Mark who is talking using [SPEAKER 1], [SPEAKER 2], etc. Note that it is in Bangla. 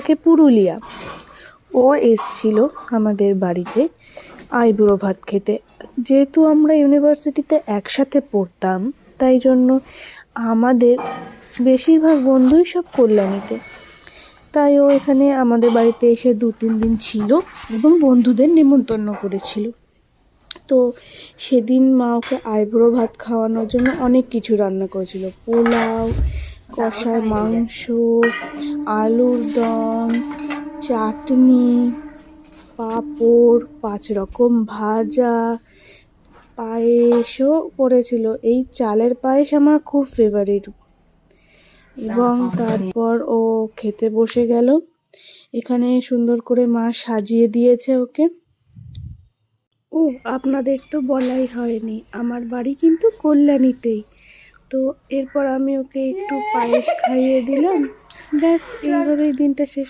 [SPEAKER 1] থাকে পুরুলিয়া। ও এসছিল আমাদের বাড়িতে আইবুড়ো ভাত খেতে। যেহেতু আমরা ইউনিভার্সিটিতে একসাথে পড়তাম, তাই জন্য আমাদের বেশিরভাগ বন্ধুই সব কল্যাণীতে। তাই ও এখানে আমাদের বাড়িতে এসে 2-3 দিন ছিল এবং বন্ধুদের নেমন্তন্ন করেছিল। তো সেদিন মা ওকে আইবুড়ো ভাত খাওয়ানোর জন্য অনেক কিছু রান্না করেছিল। পোলাও, কষায় মাংস, আলুর দম, চাটনি, পাঁপড়, 5 রকম ভাজা, পায়েসও করেছিল। এই চালের পায়েস আমার খুব ফেভারিট। এবং তারপর ও খেতে বসে গেল। এখানে সুন্দর করে মা সাজিয়ে দিয়েছে ওকে। ও আপনাদের তো বলাই হয়নি, আমার বাড়ি কিন্তু কল্যাণীতেই। তো এরপর আমি ওকে একটু পায়েস খাইয়ে দিলাম। ব্যাস এইভাবেই দিনটা শেষ।